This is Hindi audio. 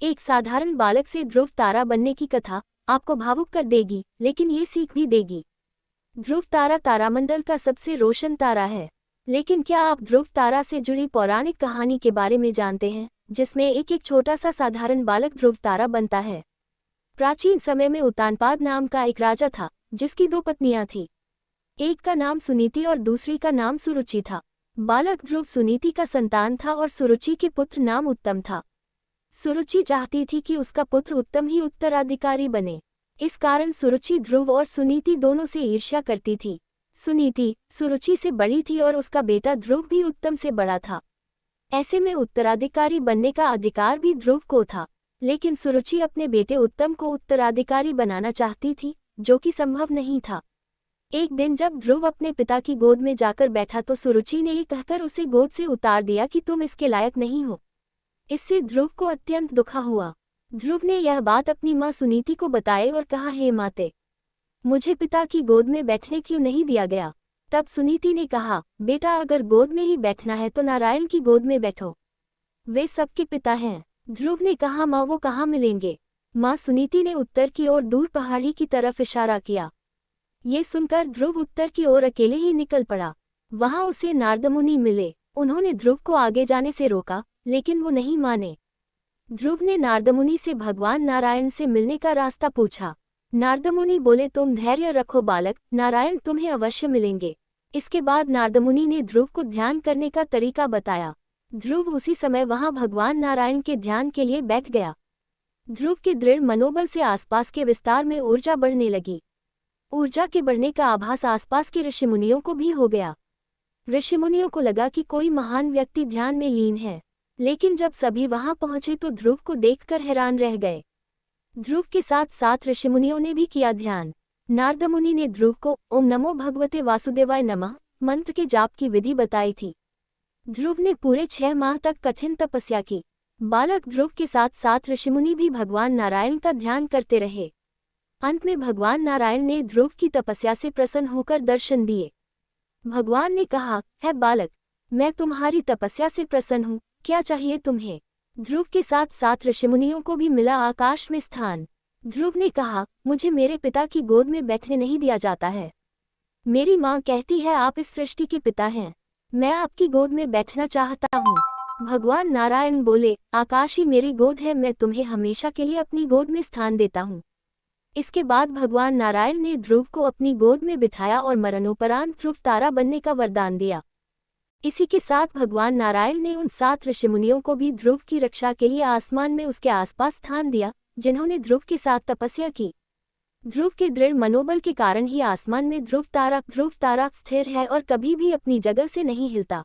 एक साधारण बालक से ध्रुव तारा बनने की कथा आपको भावुक कर देगी, लेकिन ये सीख भी देगी। ध्रुव तारा तारामंडल का सबसे रोशन तारा है। लेकिन क्या आप ध्रुव तारा से जुड़ी पौराणिक कहानी के बारे में जानते हैं, जिसमें एक एक छोटा सा साधारण बालक ध्रुव तारा बनता है? प्राचीन समय में उत्तानपाद नाम का एक राजा था, जिसकी दो पत्नियां थीं। एक का नाम सुनीति और दूसरी का नाम सुरुचि था। बालक ध्रुव सुनीति का संतान था और सुरुचि के पुत्र नाम उत्तम था। सुरुचि चाहती थी कि उसका पुत्र उत्तम ही उत्तराधिकारी बने। इस कारण सुरुचि ध्रुव और सुनीति दोनों से ईर्ष्या करती थी। सुनीति सुरुचि से बड़ी थी और उसका बेटा ध्रुव भी उत्तम से बड़ा था। ऐसे में उत्तराधिकारी बनने का अधिकार भी ध्रुव को था, लेकिन सुरुचि अपने बेटे उत्तम को उत्तराधिकारी बनाना चाहती थी, जो कि संभव नहीं था। एक दिन जब ध्रुव अपने पिता की गोद में जाकर बैठा तो सुरुचि ने ये कहकर उसे गोद से उतार दिया कि तुम इसके लायक नहीं हो। इससे ध्रुव को अत्यंत दुख हुआ। ध्रुव ने यह बात अपनी माँ सुनीति को बताई और कहा, हे माते, मुझे पिता की गोद में बैठने क्यों नहीं दिया गया? तब सुनीति ने कहा, बेटा अगर गोद में ही बैठना है तो नारायण की गोद में बैठो, वे सबके पिता हैं। ध्रुव ने कहा, माँ वो कहाँ मिलेंगे? माँ सुनीति ने उत्तर की ओर दूर पहाड़ी की तरफ इशारा किया। ये सुनकर ध्रुव उत्तर की ओर अकेले ही निकल पड़ा। वहां उसे नारद मुनि मिले। उन्होंने ध्रुव को आगे जाने से रोका, लेकिन वो नहीं माने। ध्रुव ने नारद मुनि से भगवान नारायण से मिलने का रास्ता पूछा। नारद मुनि बोले, तुम धैर्य रखो बालक, नारायण तुम्हें अवश्य मिलेंगे। इसके बाद नारद मुनि ने ध्रुव को ध्यान करने का तरीका बताया। ध्रुव उसी समय वहां भगवान नारायण के ध्यान के लिए बैठ गया। ध्रुव के दृढ़ मनोबल से आसपास के विस्तार में ऊर्जा बढ़ने लगी। ऊर्जा के बढ़ने का आभास आसपास के ऋषिमुनियों को भी हो गया। ऋषिमुनियों को लगा कि कोई महान व्यक्ति ध्यान में लीन है, लेकिन जब सभी वहां पहुंचे तो ध्रुव को देखकर हैरान रह गए। ध्रुव के साथ साथ ऋषिमुनियों ने भी किया ध्यान। नारद मुनि ने ध्रुव को ओम नमो भगवते वासुदेवाय नमः मंत्र के जाप की विधि बताई थी। ध्रुव ने पूरे 6 माह तक कठिन तपस्या की। बालक ध्रुव के साथ साथ ऋषिमुनि भी भगवान नारायण का ध्यान करते रहे। अंत में भगवान नारायण ने ध्रुव की तपस्या से प्रसन्न होकर दर्शन दिए। भगवान ने कहा, है बालक, मैं तुम्हारी तपस्या से प्रसन्न हूँ, क्या चाहिए तुम्हें? ध्रुव के साथ साथ ऋषिमुनियों को भी मिला आकाश में स्थान। ध्रुव ने कहा, मुझे मेरे पिता की गोद में बैठने नहीं दिया जाता है। मेरी माँ कहती है आप इस सृष्टि के पिता हैं, मैं आपकी गोद में बैठना चाहता हूँ। भगवान नारायण बोले, आकाश ही मेरी गोद है, मैं तुम्हें हमेशा के लिए अपनी गोद में स्थान देता हूँ। इसके बाद भगवान नारायण ने ध्रुव को अपनी गोद में बिठाया और मरणोपरांत ध्रुव तारा बनने का वरदान दिया। इसी के साथ भगवान नारायण ने उन 7 ऋषिमुनियों को भी ध्रुव की रक्षा के लिए आसमान में उसके आसपास स्थान दिया, जिन्होंने ध्रुव के साथ तपस्या की। ध्रुव के दृढ़ मनोबल के कारण ही आसमान में ध्रुव तारा स्थिर है और कभी भी अपनी जगह से नहीं हिलता।